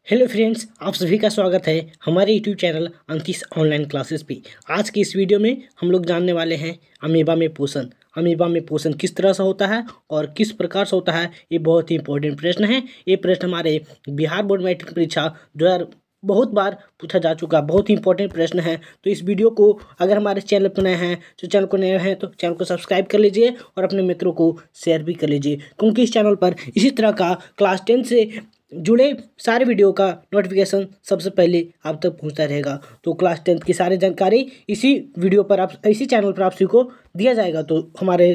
Hello friends, आप सभी का स्वागत है हमारे YouTube channel Antish online classes पे। आज की इस वीडियो में हम लोग जानने वाले हैं अमीबा में पोषण। अमीबा में पोषण किस तरह से होता है और किस प्रकार से होता है, ये बहुत ही इंपॉर्टेंट प्रश्न है। ये प्रश्न हमारे बिहार बोर्ड मैट्रिक परीक्षा 2000 बहुत बार पूछा जा चुका, बहुत ही इंपॉर्टेंट प्रश्न है। तो इस वीडियो को अगर हमारे चैनल पर नए हैं तो चैनल को सब्सक्राइब कर लीजिए और अपने मित्रों को शेयर भी कर लीजिए, क्योंकि इस चैनल पर इसी तरह का क्लास 10 से जुड़े सारे वीडियो का नोटिफिकेशन सबसे पहले आप तक पहुंचता रहेगा। तो क्लास 10 की सारी जानकारी इसी वीडियो पर इसी चैनल पर आप सभी को दिया जाएगा, तो हमारे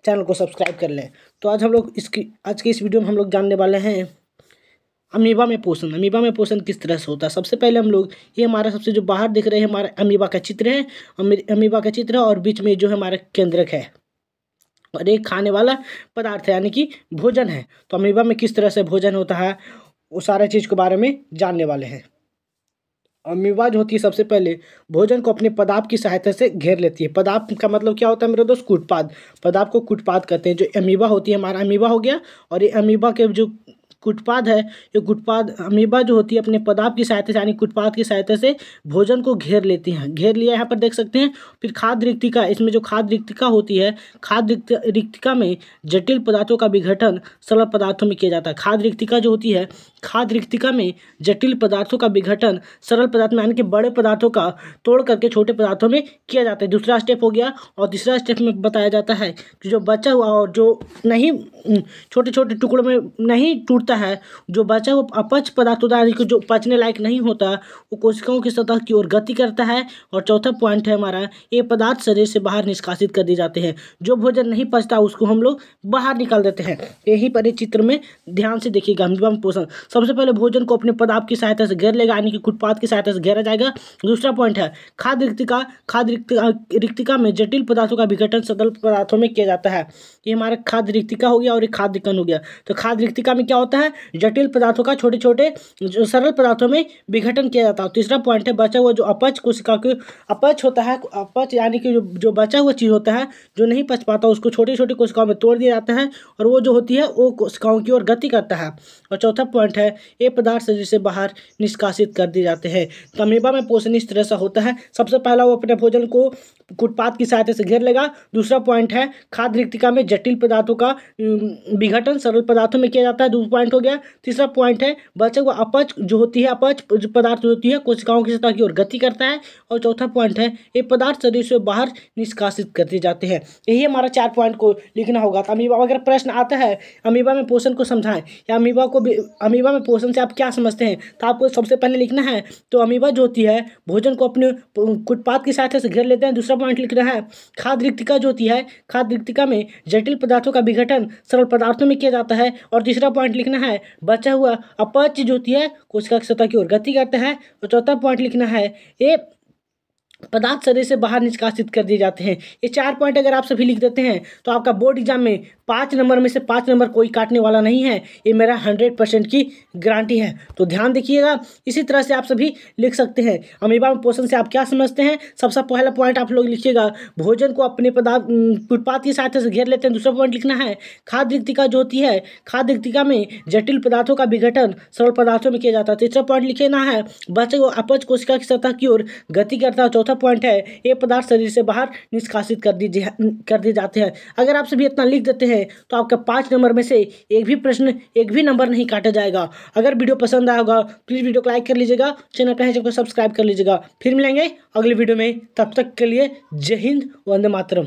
चैनल को सब्सक्राइब कर लें। तो आज के इस वीडियो में हम लोग जानने वाले हैं अमीबा में पोषण। अमीबा में पोषण किस तरह से होता है। सबसे पहले हम लोग, ये हमारा सबसे जो बाहर दिख रहे हैं हमारा अमीबा का चित्र है। अमीबा का चित्र है और बीच में जो है हमारा केंद्रक है और एक खाने वाला पदार्थ है, यानी कि भोजन है। तो अमीबा में किस तरह से भोजन होता है वो सारे चीज़ के बारे में जानने वाले हैं। अमीबा जो होती है सबसे पहले भोजन को अपने पदार्थ की सहायता से घेर लेती है। पदार्थ का मतलब क्या होता है मेरे दोस्त? कुटपाद। पदार्थ को कुटपाद कहते हैं। जो अमीबा होती है, हमारा अमीबा हो गया, और ये अमीबा के जो कुटपाद है, ये कुटपाद अमीबा जो होती है अपने पदार्थ की सहायता से यानी कुटपाद की सहायता से भोजन को घेर लेती हैं। घेर लिया यहाँ पर देख सकते हैं। फिर खाद्य रिक्तिका, इसमें जो खाद्य रिक्तिका होती है, खाद्य रिक्तिका में जटिल पदार्थों का विघटन सरल पदार्थों में किया जाता है। खाद्य रिक्तिका जो होती है, खाद्य रिक्तिका में जटिल पदार्थों का विघटन सरल पदार्थ में यानी कि बड़े पदार्थों का तोड़ करके छोटे पदार्थों में किया जाता है। दूसरा स्टेप हो गया। और तीसरा स्टेप में बताया जाता है कि जो बचा हुआ और जो नहीं छोटे छोटे टुकड़ों में नहीं टूटता है, जो बचा हुआ अपच पदार्थ होता है, जो पचने लायक नहीं होता, वो कोशिकाओं की सतह की ओर गति करता है। और चौथा पॉइंट है हमारा, ये पदार्थ शरीर से बाहर निष्कासित कर दिए जाते हैं। जो भोजन नहीं पचता उसको हम लोग बाहर निकाल देते हैं। यहीं पर इस चित्र में ध्यान से देखिएगा। अमीबा में पोषण, सबसे पहले भोजन को अपने पदार्थ की सहायता से घेर लेगा, यानी कि कुटपाद की सहायता से घेरा जाएगा। दूसरा पॉइंट है खाद्य रिक्तिका। खाद्य रिक्तिका में जटिल पदार्थों का विघटन सरल पदार्थों में किया जाता है। ये हमारा खाद्य रिक्तिका हो गया और एक खाद्य कण हो गया। तो खाद्य रिक्तिका में क्या होता है? जटिल पदार्थों का छोटे छोटे सरल पदार्थों में विघटन किया जाता है। तीसरा पॉइंट है बचा हुआ जो अपच कोशिका के अपच होता है, अपच यानी कि जो बचा हुआ चीज़ होता है जो नहीं पच पाता उसको छोटी छोटी कोशिकाओं में तोड़ दिया जाता है और वो जो होती है वो कोशिकाओं की ओर गति करता है। और चौथा पॉइंट है ये पदार्थ शरीर से बाहर निष्कासित कर दिए जाते हैं। तो अमीबा में पोषण इस तरह से होता है। सबसे पहला वो अपने भोजन को कुटपाद की सहायता से घेर लेगा। दूसरा पॉइंट है खाद्य रिक्तिका में जटिल पदार्थों का विघटन सरल पदार्थों में किया जाता है। दूसरा पॉइंट हो गया। तीसरा पॉइंट है बचा हुआ अपच जो होती है, अपच पदार्थ होती है कोशिकाओं की सतह की ओर गति करता है। और चौथा पॉइंट है ये पदार्थ शरीर से बाहर निष्कासित कर दिए जाते हैं। यही हमारा 4 पॉइंट को लिखना होगा। तो अमीबा अगर प्रश्न आता है अमीबा में पोषण को समझाएं या अमीबा में पोषण से आप क्या समझते हैं, तो आपको सबसे पहले लिखना है। तो अमीबा जो होती है भोजन को अपने कुटपाद की सहायता से घेर लेते हैं। दूसरा पॉइंट लिखना है खाद्य रिक्तिका जो होती है, खाद्य रिक्तिका में जटिल पदार्थों का विघटन सरल पदार्थों में किया जाता है। और तीसरा पॉइंट लिखना है बचा हुआ अपच जो होती है कोशिका की सतह की ओर गति करता है। और चौथा पॉइंट लिखना है ये पदार्थ शरीर से बाहर निष्कासित कर दिए जाते हैं। ये 4 पॉइंट अगर आप सभी लिख देते हैं तो आपका बोर्ड एग्जाम में 5 नंबर में से 5 नंबर कोई काटने वाला नहीं है। ये मेरा 100% की गारंटी है। तो ध्यान देखिएगा। इसी तरह से आप सभी लिख सकते हैं अमीबा में पोषण से आप क्या समझते हैं। सबसे पहला पॉइंट आप लोग लिखिएगा भोजन को अपने कुटपाद की सहायता से घेर लेते हैं। दूसरा पॉइंट लिखना है खाद्य रिक्तिका जो होती है, खाद्य रिक्तिका में जटिल पदार्थों का विघटन सरल पदार्थों में किया जाता है। तीसरा पॉइंट लिखना है बचे हुए अपच कोशिका की सतह की ओर गति करता है। चौथा पॉइंट है ये पदार्थ शरीर से बाहर निष्कासित कर दिए जाते हैं। अगर आप सभी इतना लिख देते हैं तो आपका 5 नंबर में से एक भी नंबर नहीं काटा जाएगा। अगर वीडियो पसंद आया होगा प्लीज़ वीडियो को लाइक कर लीजिएगा, चैनल को सब्सक्राइब कर लीजिएगा। फिर मिलेंगे अगले वीडियो में, तब तक के लिए जय हिंद, वंदे मातरम।